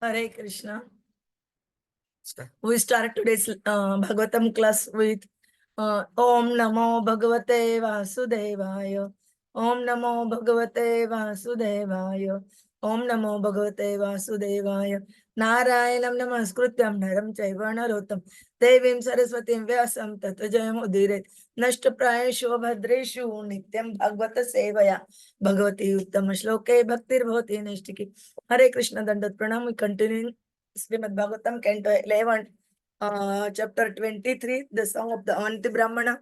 Hare Krishna. We start today's Bhagavatam class with Om Namo Bhagavate Vasudevaya. Om Namo Bhagavate Vasudevaya. Om Namo Bhagavate Vasudevaya. Narayanam Namaskrutyam Naram Chaiva Narottam Devim Saraswatim Vyasam Tato Jayam Udiret Nashta Prayeshu Bhadreshu Nityam Bhagavata Sevaya Bhagavati Uttama Shloke Bhaktir Bhavati Nishtiki. Hare Krishna Dandat Pranam. We continue Srimad Bhagwatam, Canto 11, chapter 23, the song of the Avanti Brahmana,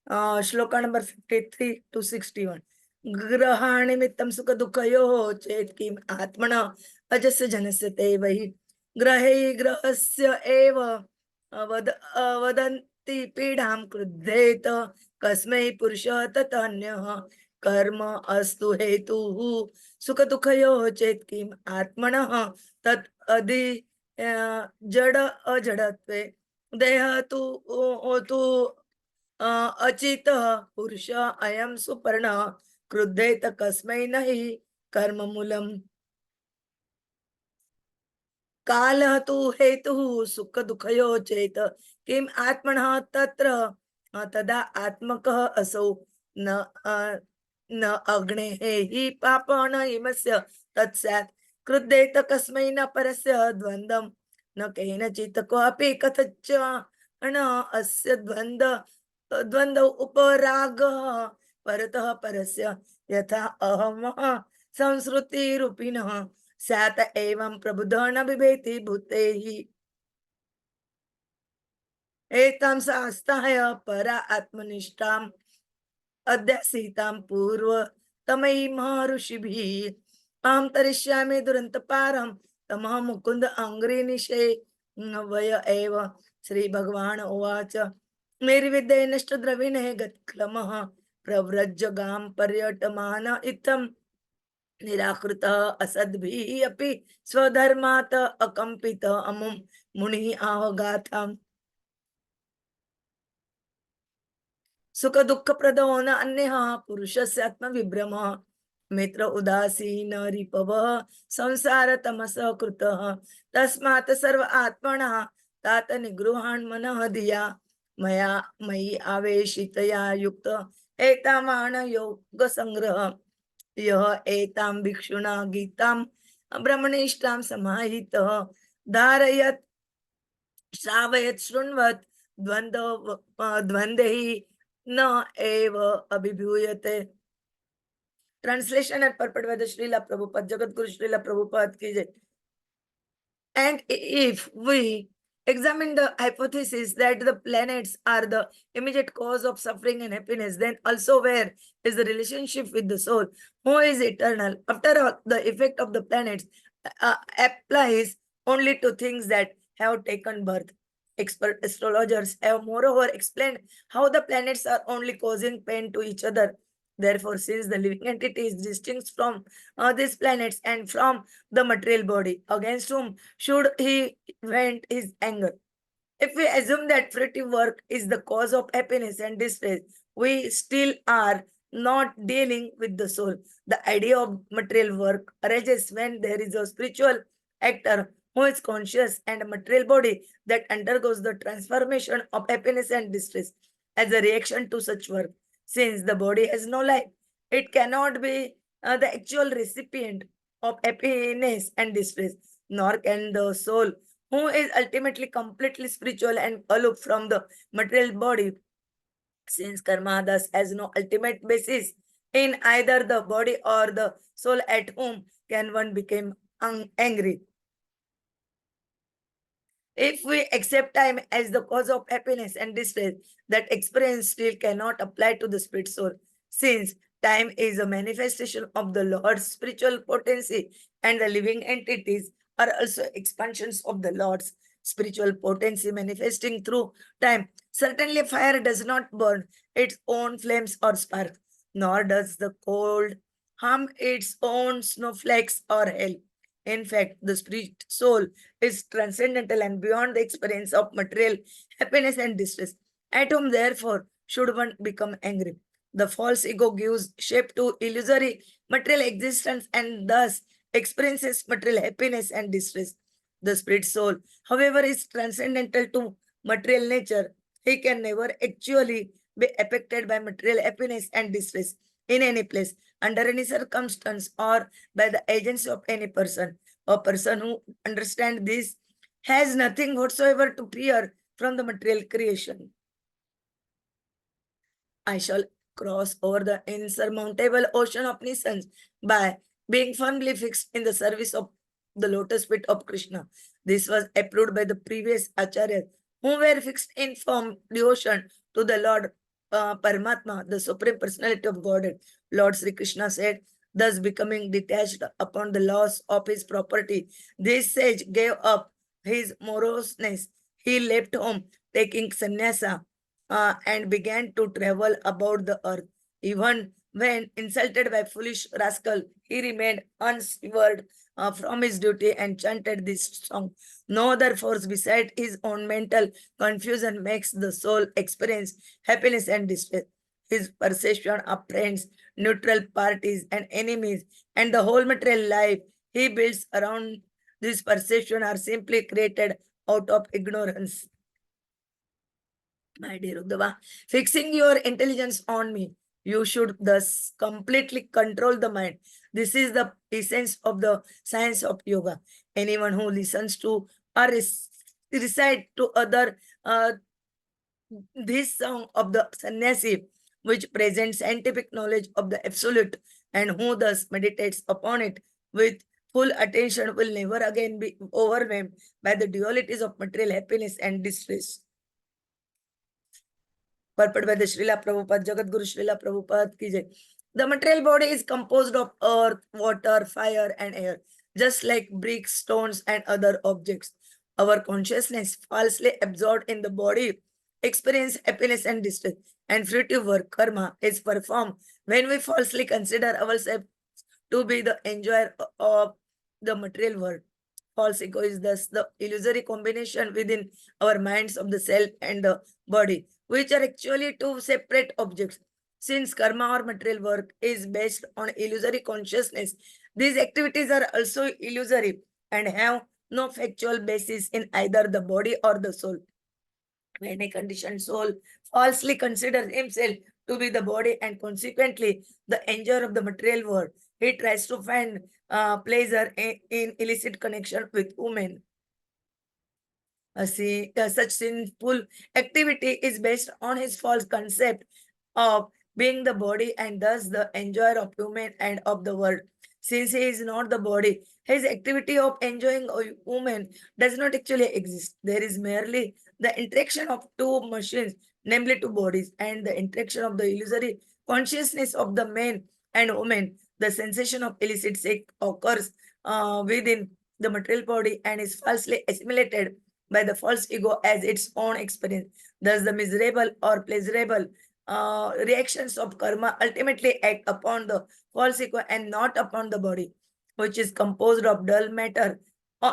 shloka number 53 to 61. Grahani mittam sukha dukhayo chet kim atmana ajasya janasya te vahi grahe grahasya eva vadanti pidham krudheta kasmai purusha tatanyah karma astu hetuhu sukha dukhayo chet kim atmana tat adi jada ajadatve deha tu अचित पुरुष अयम सुपर्ण क्रुद्धेत कस्मै नहि कर्म मूलम काल तु हेतु सुख दुखयो चेत किम आत्मनः तत्र तदा आत्मकः असौ न अग्ने हि पापन इमस्य तत्स्यात् क्रुद्धेत कस्मै न परस्य द्वन्द्वं न केनचित् क्वापि कथञ्च न अस्य द्वन्द्व उपराग परतः परस्य यथा अहमः संस्कृति रूपिणः स्यात् एवं प्रबुद्धः न बिभेति भूतैः एतां शास्त्राय परा आत्मनिष्ठाम् अध्यासीतां पूर्वतमैः महर्षिभिः अहं तरिष्यामि दुरन्तपारं तमः मुकुन्द अङ्घ्रिनिशे वय एव श्री भगवान उवाच मेरी विद्ये नष्ट द्रविणे गत्क्लमः प्रव्रजगाम पर्यटमान इत्थं निराकृतः असद्भिः अपि स्वधर्मात् अकम्पितः अमुं मुनिः आवगाथम् सुख दुःख प्रदो न अन्यः पुरुषस्य आत्मविभ्रमः मित्र उदासीन रिपवः संसार तमसः कृतः तस्मात् सर्व आत्मनः तात निगृहान् मनः धिया मया मयि आवेशितया युक्त एतावान् योग संग्रह यः एतां भिक्षुणा गीतां ब्रह्मनिष्ठां समाहितः धारयत् श्रावयत् शृण्वत् द्वन्द्वैः न एव अभिभूयते. Translation and purport by the Srila Prabhupada, Jagat Guru Srila Prabhupada ki jai. And if we examine the hypothesis that the planets are the immediate cause of suffering and happiness, then also where is the relationship with the soul, who is eternal? After all, the effect of the planets applies only to things that have taken birth. Expert astrologers have moreover explained how the planets are only causing pain to each other. Therefore, since the living entity is distinct from these planets and from the material body, against whom should he vent his anger? If we assume that fruitive work is the cause of happiness and distress, we still are not dealing with the soul. The idea of material work arises when there is a spiritual actor who is conscious and a material body that undergoes the transformation of happiness and distress as a reaction to such work. Since the body has no life, it cannot be the actual recipient of happiness and distress, nor can the soul, who is ultimately completely spiritual and aloof from the material body. Since karma thus has no ultimate basis in either the body or the soul, at whom can one become angry? If we accept time as the cause of happiness and distress, that experience still cannot apply to the spirit soul, since time is a manifestation of the Lord's spiritual potency and the living entities are also expansions of the Lord's spiritual potency manifesting through time. Certainly fire does not burn its own flames or sparks, nor does the cold harm its own snowflakes or hail. In fact, the spirit soul is transcendental and beyond the experience of material happiness and distress, at whom therefore should one become angry. The false ego gives shape to illusory material existence and thus experiences material happiness and distress. The spirit soul, however, is transcendental to material nature. He can never actually be affected by material happiness and distress in any place, under any circumstance, or by the agency of any person. A person who understands this has nothing whatsoever to fear from the material creation. I shall cross over the insurmountable ocean of nations by being firmly fixed in the service of the lotus feet of Krishna. This was approved by the previous acharyas, who were fixed in firm devotion to the Lord Paramatma, the Supreme Personality of Godhead. Lord Sri Krishna said, thus becoming detached upon the loss of his property, this sage gave up his moroseness. He left home, taking sannyasa, and began to travel about the earth. Even when insulted by foolish rascal, he remained unswerved from his duty and chanted this song. No other force beside his own mental confusion makes the soul experience happiness and distress. His perception of friends, neutral parties, and enemies, and the whole material life he builds around this perception are simply created out of ignorance. My dear Uddhava, fixing your intelligence on me, you should thus completely control the mind. This is the essence of the science of yoga. Anyone who listens to or recite to other this song of the sannyasi, which presents scientific knowledge of the absolute, and who thus meditates upon it with full attention, will never again be overwhelmed by the dualities of material happiness and distress. Purport by the Srila Prabhupada, Jagat Guru Srila Prabhupada ki jai. The material body is composed of earth, water, fire, and air, just like bricks, stones, and other objects. Our consciousness, falsely absorbed in the body, experience happiness and distress, and fruitive work, karma, is performed when we falsely consider ourselves to be the enjoyer of the material world. False ego is thus the illusory combination within our minds of the self and the body, which are actually two separate objects. Since karma or material work is based on illusory consciousness, these activities are also illusory and have no factual basis in either the body or the soul. When a conditioned soul falsely considers himself to be the body and consequently the enjoyer of the material world, he tries to find pleasure in illicit connection with women. Such sinful activity is based on his false concept of being the body and thus the enjoyer of human and of the world. Since he is not the body, his activity of enjoying a woman does not actually exist. There is merely the interaction of two machines, namely two bodies, and the interaction of the illusory consciousness of the man and woman. The sensation of illicit sex occurs within the material body and is falsely assimilated by the false ego as its own experience. Thus, the miserable or pleasurable reactions of karma ultimately act upon the false ego and not upon the body, which is composed of dull matter,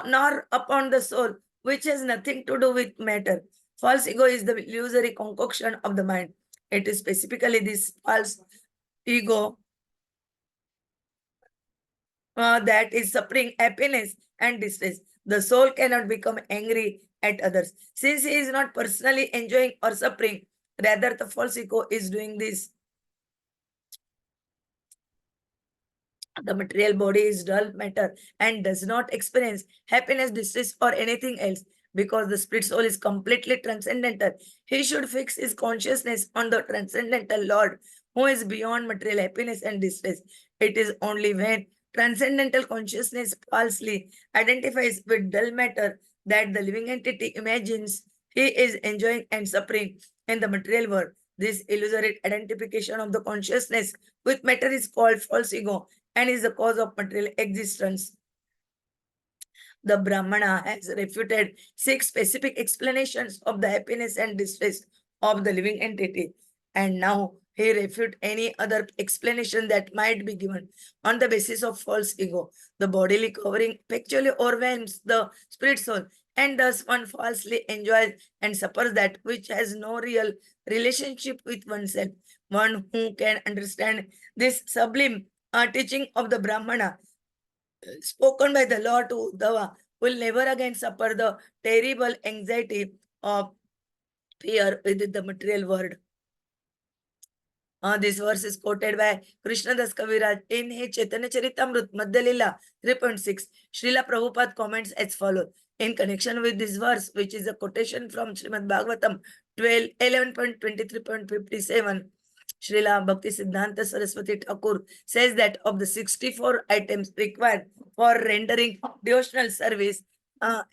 nor upon the soul, which has nothing to do with matter. False ego is the illusory concoction of the mind. It is specifically this false ego that is suffering happiness and distress. The soul cannot become angry at others. Since he is not personally enjoying or suffering, rather the false ego is doing this. The material body is dull matter and does not experience happiness, distress, or anything else. Because the spirit soul is completely transcendental, he should fix his consciousness on the transcendental Lord, who is beyond material happiness and distress. It is only when transcendental consciousness falsely identifies with dull matter that the living entity imagines he is enjoying and suffering in the material world. This illusory identification of the consciousness with matter is called false ego and is the cause of material existence. The Brahmana has refuted 6 specific explanations of the happiness and distress of the living entity. And now he refutes any other explanation that might be given on the basis of false ego. The bodily covering actually overwhelms the spirit soul, and thus one falsely enjoys and suffers that which has no real relationship with oneself. One who can understand this sublime teaching of the Brahmana spoken by the Lord to Uddhava will never again suffer the terrible anxiety of fear within the material world. This verse is quoted by Krishna Das Kaviraj in his Chaitanya Charitamrut Madhya Lila 3.6. Srila Prabhupada comments as follows. In connection with this verse, which is a quotation from Srimad Bhagwatam 11.23.57, Srila Bhakti Siddhanta Saraswati Thakur says that of the 64 items required for rendering devotional service,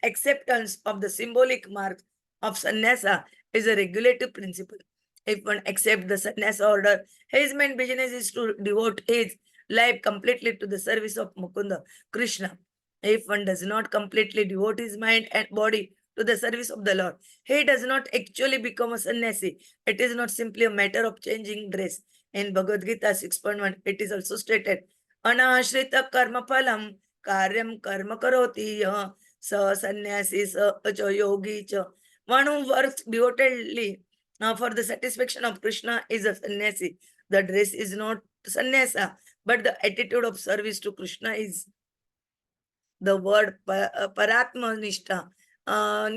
acceptance of the symbolic mark of sannyasa is a regulative principle. If one accepts the sannyasa order, his main business is to devote his life completely to the service of Mukunda, Krishna. If one does not completely devote his mind and body to the service of the Lord, he does not actually become a sannyasi. It is not simply a matter of changing dress. In Bhagavad Gita 6.1, it is also stated, Anashrita karma phalam karyam karma karoti sa sannyasi sa acha yogi cha. One who works devotedly for the satisfaction of Krishna is a sannyasi. The dress is not sannyasa, but the attitude of service to Krishna is. The word Paratma Nishta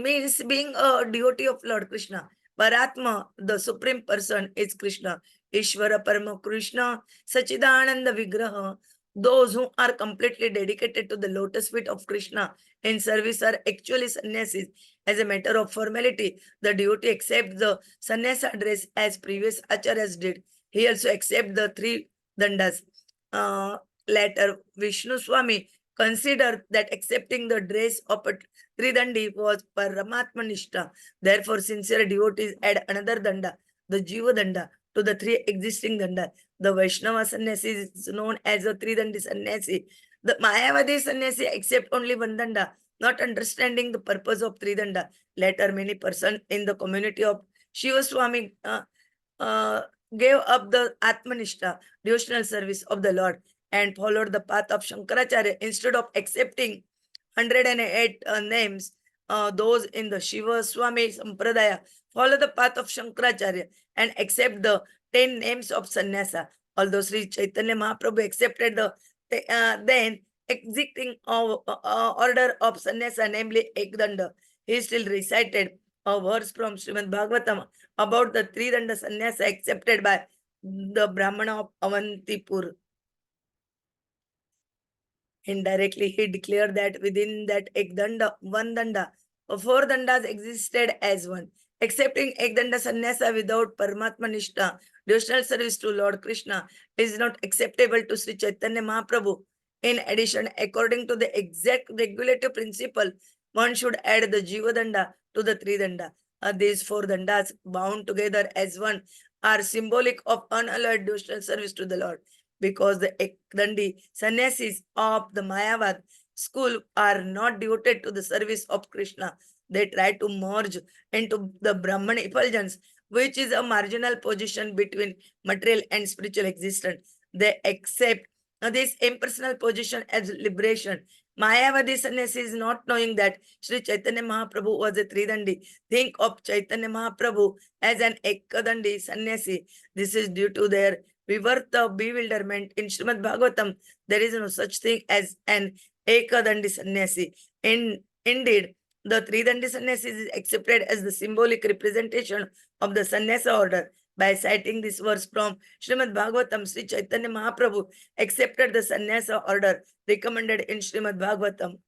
means being a devotee of Lord Krishna. Paratma, the supreme person, is Krishna. Ishvara Parama Krishna, Sachidananda Vigraha. Those who are completely dedicated to the lotus feet of Krishna in service are actually sannyasis. As a matter of formality, the devotee accepts the sannyasa dress as previous acharyas did. He also accepts the three dandas. Later, Vishnu Swami considered that accepting the dress of a Tridandi was Paramatma Nishta. Therefore, sincere devotees add another danda, the Jiva danda, to the three existing danda. The Vaishnava sannyasi is known as a Tridandi sannyasi. The Mayavadi sannyasi accept only one danda, not understanding the purpose of Tridanda. Later, many persons in the community of Shiva Swami uh, gave up the Atmanishta, devotional service of the Lord, and followed the path of Shankaracharya instead of accepting 108 names. Those in the Shiva Swami Sampradaya follow the path of Shankaracharya and accept the 10 names of sannyasa. Although Sri Chaitanya Mahaprabhu accepted the then existing order of sannyasa, namely Ekdanda, he still recited a verse from Srimad Bhagwatam about the three danda sannyasa accepted by the Brahmana of Avantipur. Indirectly, he declared that within that Ekdanda, one danda, four dandas existed as one. Accepting Ekdanda sannyasa without Paramatma Nishta, devotional service to Lord Krishna, is not acceptable to Sri Chaitanya Mahaprabhu. In addition, according to the exact regulative principle, one should add the Jiva danda to the three danda. These four dandas, bound together as one, are symbolic of unalloyed devotional service to the Lord. Because the Ekdandi sannyasis of the Mayavad school are not devoted to the service of Krishna. They try to merge into the Brahman effulgence, which is a marginal position between material and spiritual existence. They accept this impersonal position as liberation. Mayavadi sannyasis, not knowing that Sri Chaitanya Mahaprabhu was a Tridandi, think of Chaitanya Mahaprabhu as an Ekadandi sannyasi. This is due to their Vivarta bewilderment. In Srimad Bhagwatam, there is no such thing as an Ekadandi sannyasi. Indeed, the Tridandi sannyasi is accepted as the symbolic representation of the sannyasa order. By citing this verse from Srimad Bhagwatam, Sri Chaitanya Mahaprabhu accepted the sannyasa order recommended in Srimad Bhagwatam.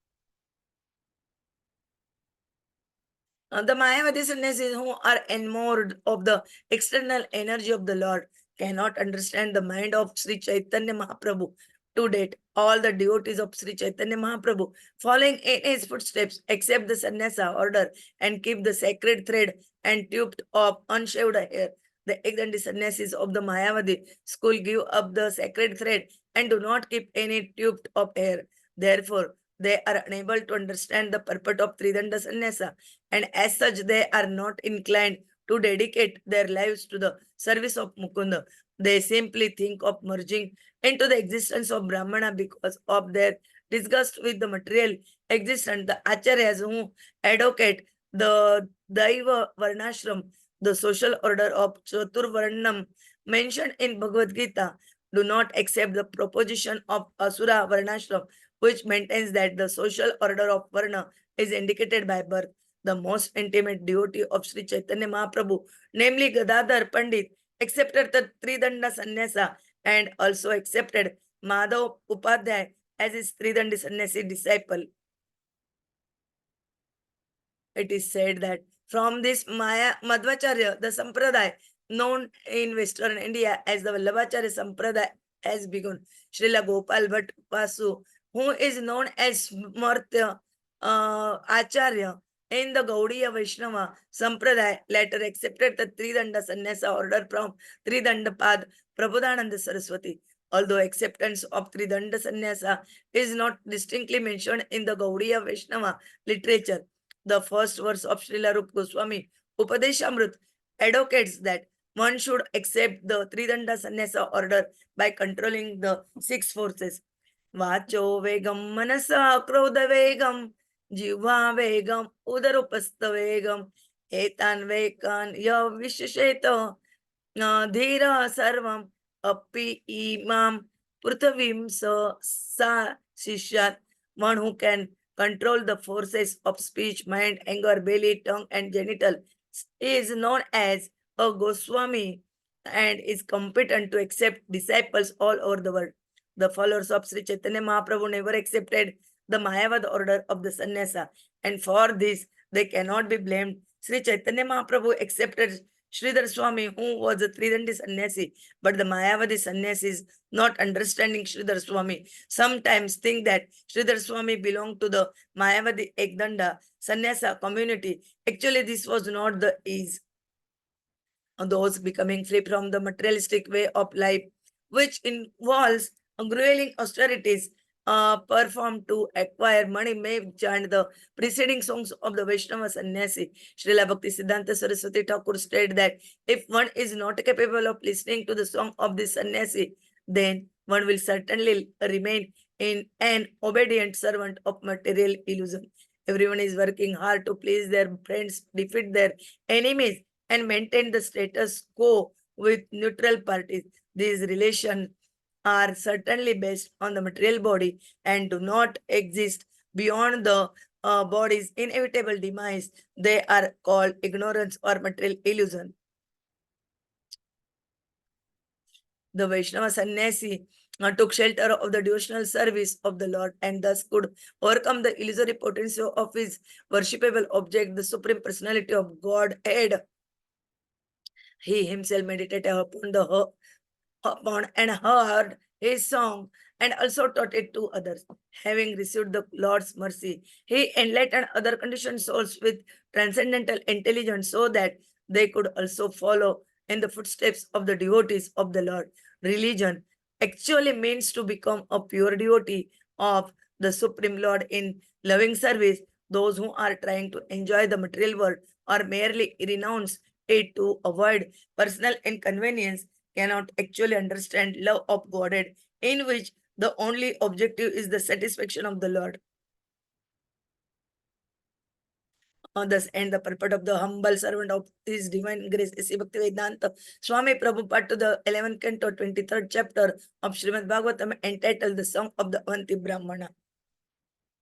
The Mayavadi sannyasis who are enamored of the external energy of the Lord cannot understand the mind of Sri Chaitanya Mahaprabhu. To date, all the devotees of Sri Chaitanya Mahaprabhu, following in his footsteps, accept the sannyasa order and keep the sacred thread and tubed of unshaved hair. The Ekdandi sannyasis of the Mayavadi school give up the sacred thread and do not keep any tubed of hair. Therefore, they are unable to understand the purport of Tridanda sannyasa, and as such, they are not inclined to dedicate their lives to the service of Mukunda. They simply think of merging into the existence of Brahmana because of their disgust with the material existence. The Acharyas who advocate the Daiva Varnashram, the social order of Chaturvarnam mentioned in Bhagavad Gita, do not accept the proposition of Asura Varnashram, which maintains that the social order of Varna is indicated by birth. The most intimate devotee of Sri Chaitanya Mahaprabhu, namely Gadadhar Pandit, accepted the Tridanda Sannyasa and also accepted Madhav Upadhyay as his Tridandi Sannyasi disciple. It is said that from this Maya Madhvacharya, the Sampradaya known in Western India as the Vallabhacharya Sampradaya has begun. Srila Gopal Bhatt Vasu, who is known as Smartya Acharya in the Gaudiya Vaishnava Sampradaya, later accepted the Tridanda Sannyasa order from Tridandapad Prabodhananda Saraswati. Although acceptance of Tridanda Sannyasa is not distinctly mentioned in the Gaudiya Vaishnava literature, the first verse of Srila Rupa Goswami Upadeshamrut advocates that one should accept the Tridanda Sannyasa order by controlling the six forces. Vacho vegam manasa krodha vegam jivva vegam udarupastha vegam etan vekan ya vishesheta dhira sarvam api imam pruthavim sa shishat. One who can control the forces of speech, mind, anger, belly, tongue, and genital is known as a Goswami and is competent to accept disciples all over the world. The followers of Sri Chaitanya Mahaprabhu never accepted the Mayavad order of the sannyasa, and for this they cannot be blamed. Sri Chaitanya Mahaprabhu accepted Sridhar Swami, who was a Tridandi sannyasi, but the Mayavadi sannyasis, not understanding Sridhar Swami, sometimes think that Sridhar Swami belonged to the Mayavadi Ekdanda sannyasa community. Actually, this was not the ease. Those becoming free from the materialistic way of life, which involves grueling austerities performed to acquire money, may chant the preceding songs of the Vaishnava sannyasi. Srila Bhakti Siddhanta Saraswati Thakur stated that if one is not capable of listening to the song of the sannyasi, then one will certainly remain in an obedient servant of material illusion. Everyone is working hard to please their friends, defeat their enemies, and maintain the status quo with neutral parties. These relations are certainly based on the material body and do not exist beyond the body's inevitable demise. They are called ignorance or material illusion. The Vaishnava sannyasi took shelter of the devotional service of the Lord and thus could overcome the illusory potency of his worshipable object, the Supreme Personality of Godhead. He himself meditated upon and heard his song and also taught it to others. Having received the Lord's mercy, he enlightened other conditioned souls with transcendental intelligence so that they could also follow in the footsteps of the devotees of the Lord. Religion actually means to become a pure devotee of the Supreme Lord in loving service. Those who are trying to enjoy the material world or merely renounce it to avoid personal inconvenience cannot actually understand love of Godhead, in which the only objective is the satisfaction of the Lord. Thus end the purport of the humble servant of His Divine Grace, A.C. Bhaktivedanta Swami Prabhupada, to the 11th canto, 23rd chapter of Srimad Bhagwatam, entitled The Song of the Avanti Brahmana.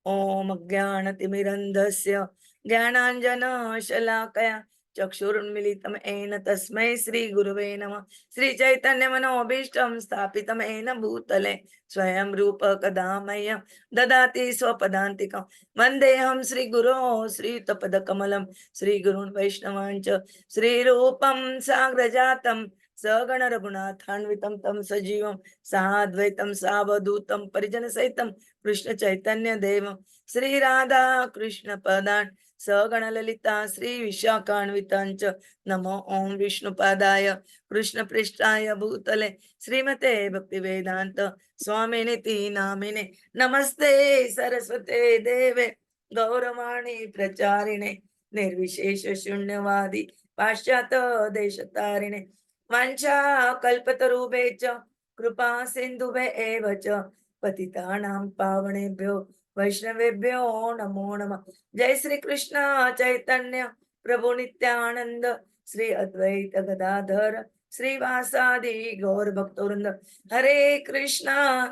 Om Jnanatimirandhasya Jnananjana Shalakaya Chakshurunmilitam Ena Tasmai Sri Gurave Namah. Sri Chaitanya Manobishtam Sthapitam Ena Bhutale Swayam Rupa Kadamaya Dadati Swapadantikam Vandeham Sri Guru Sri Tapada Kamalam Sri Gurun Vaishnavancha Sri Rupam Sagrajatam Sagana Raghunathanvitam Tam Sajivam Sahadvaitam Savadutam Parijana Saitam Krishna Chaitanya Devam Sri Radha Krishna Padan Sagana Lalita Sri Vishakhanvitancha Namo Om Vishnu Padaya Krishna Prishtaya Bhutale Srimate Bhaktivedanta Swami Niti Namine Namaste Saraswate Deve Gauramani Pracharine Nirvishesha Shunyavadi Pashyata Deshatarine Vancha Kalpatarubecha Krupa Sindhube Evacha Patitanam Pavanebhyo Vaishnavebhyo Namo Namah. Jai Sri Krishna Chaitanya Prabhu Nityananda Sri Advaita Gadadhara Srivasadi Gaur Bhaktorinda. Hare Krishna,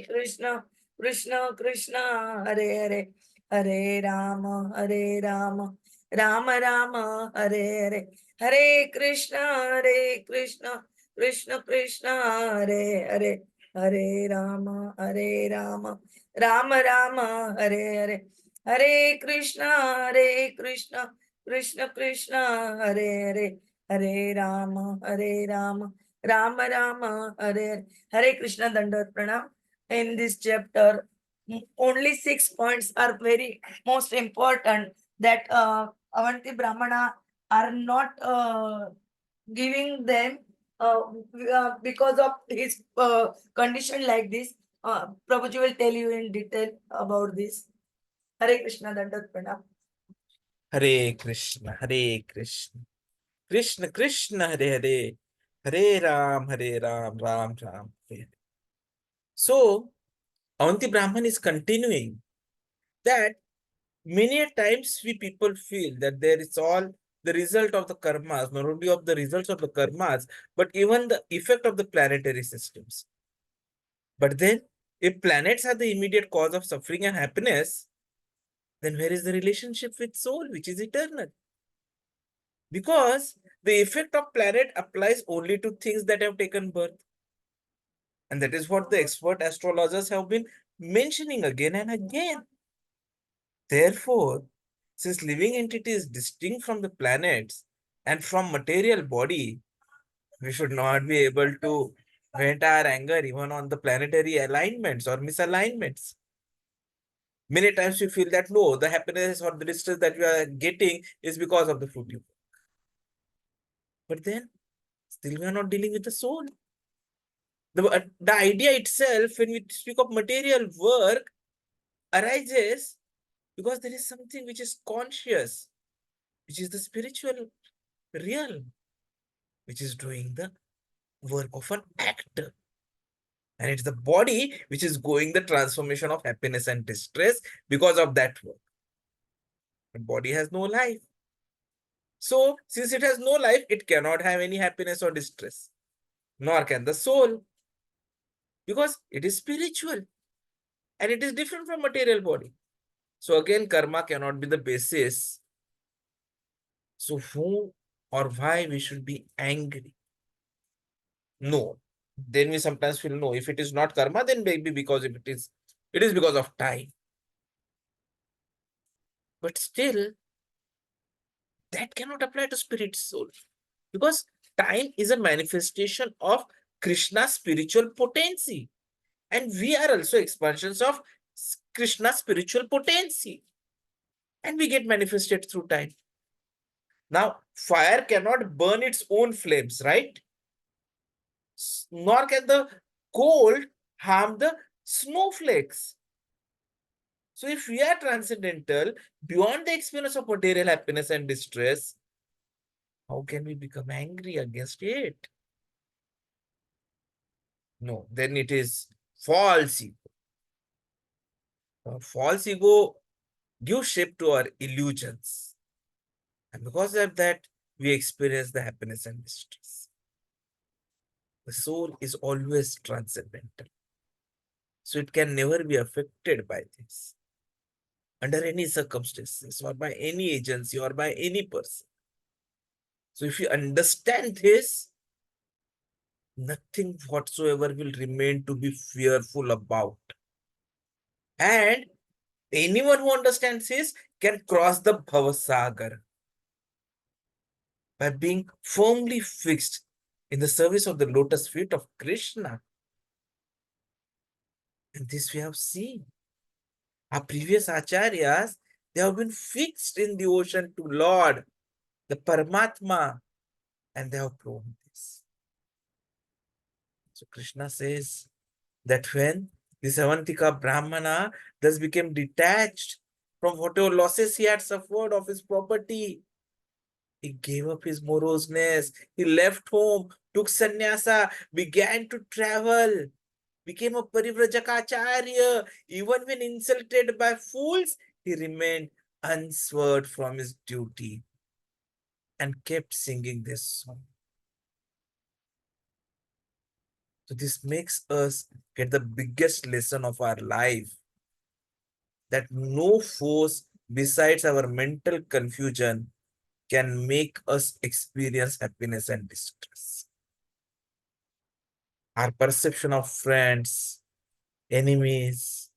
Krishna Krishna, Hare Hare Rama, Rama Rama, Hare Hare Krishna, Krishna Krishna, Hare Rama, Rama Rama, Hare Krishna, Krishna Krishna, Hare Rama, Rama Rama, Hare Krishna. Dandavat Pranam. In this chapter, only 6 points are very most important, that Avanti Brahmana are not giving them because of his condition like this. Prabhuji will tell you in detail about this. Hare Krishna. Dandavat Pranam. Hare Krishna, Hare Krishna, Krishna Krishna, Hare Hare, Hare Ram, Hare Ram, Ram Ram, Hare Hare. So, Avanti Brahman is continuing that many a times we people feel that there is all the result of the karmas, not only of the results of the karmas, but even the effect of the planetary systems. But then, if planets are the immediate cause of suffering and happiness, then where is the relationship with soul, which is eternal? Because the effect of planet applies only to things that have taken birth. And that is what the expert astrologers have been mentioning again and again. Therefore, since living entity is distinct from the planets and from material body, we should not be able to vent our anger even on the planetary alignments or misalignments. Many times we feel that no, the happiness or the distress that we are getting is because of the fruit. But then, still we are not dealing with the soul. The idea itself, when we speak of material work, arises because there is something which is conscious, which is the spiritual realm, which is doing the work of an actor. And it's the body which is going the transformation of happiness and distress because of that work. The body has no life. So, since it has no life, it cannot have any happiness or distress, nor can the soul, because it is spiritual and it is different from material body. So again, karma cannot be the basis. So who or why we should be angry? No. Then we sometimes feel no. If it is not karma, then maybe because if it is because of time. But still, that cannot apply to spirit soul. Because time is a manifestation of Krishna's spiritual potency. And we are also expansions of Krishna's spiritual potency. And we get manifested through time. Now, fire cannot burn its own flames, right? Nor can the cold harm the snowflakes. So if we are transcendental, beyond the experience of material happiness and distress, how can we become angry against it? No, then it is false ego. False ego gives shape to our illusions. And because of that, we experience the happiness and distress. The soul is always transcendental. So it can never be affected by this under any circumstances or by any agency or by any person. So if you understand this, nothing whatsoever will remain to be fearful about. And anyone who understands this can cross the Bhavasagar by being firmly fixed in the service of the lotus feet of Krishna. And this we have seen. Our previous acharyas, they have been fixed in the ocean to Lord, the Paramatma, and they have proven this. So Krishna says that when this Avantika Brahmana thus became detached from whatever losses he had suffered of his property, he gave up his moroseness, he left home, took sannyasa, began to travel, became a parivrajacharya. Even when insulted by fools, he remained unswerved from his duty and kept singing this song. So this makes us get the biggest lesson of our life, that no force besides our mental confusion can make us experience happiness and distress. Our perception of friends, enemies,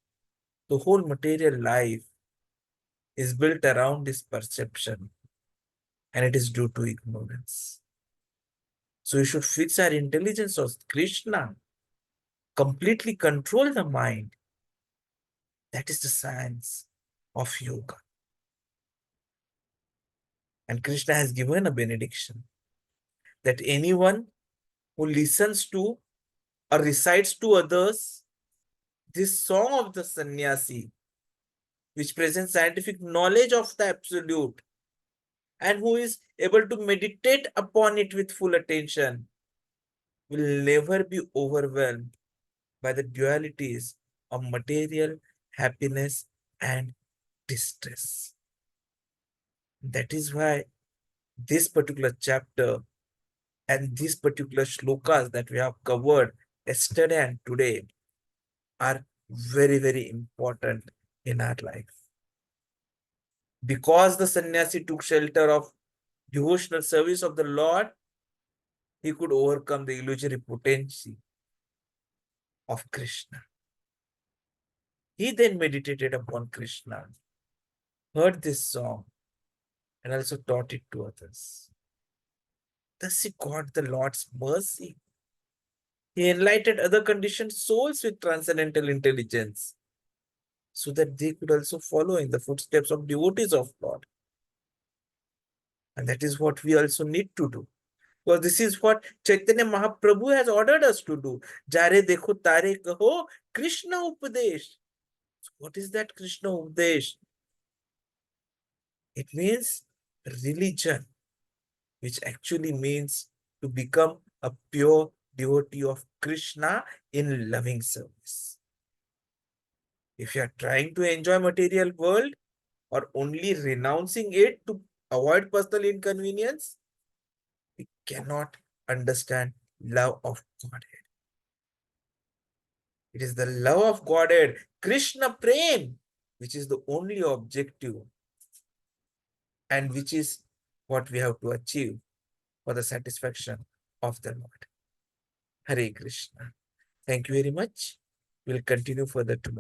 the whole material life is built around this perception, and it is due to ignorance. So we should fix our intelligence on Krishna, completely control the mind. That is the science of yoga. And Krishna has given a benediction that anyone who listens to or recites to others this song of the sannyasi, which presents scientific knowledge of the absolute, and who is able to meditate upon it with full attention, will never be overwhelmed by the dualities of material happiness and distress. That is why this particular chapter and these particular shlokas that we have covered yesterday and today are very, very important in our life. Because the sannyasi took shelter of devotional service of the Lord, he could overcome the illusory potency of Krishna. He then meditated upon Krishna, heard this song, and also taught it to others. Thus he got the Lord's mercy. He enlightened other conditioned souls with transcendental intelligence so that they could also follow in the footsteps of devotees of Lord. And that is what we also need to do. Because this is what Chaitanya Mahaprabhu has ordered us to do. Jare dekho tare kaho Krishna Upadesh. So what is that Krishna Upadesh? It means religion, which actually means to become a pure devotee of Krishna in loving service. If you are trying to enjoy material world or only renouncing it to avoid personal inconvenience, we cannot understand love of Godhead. It is the love of Godhead, Krishna Prem, which is the only objective and which is what we have to achieve for the satisfaction of the Lord. Hare Krishna. Thank you very much. We'll continue further tomorrow.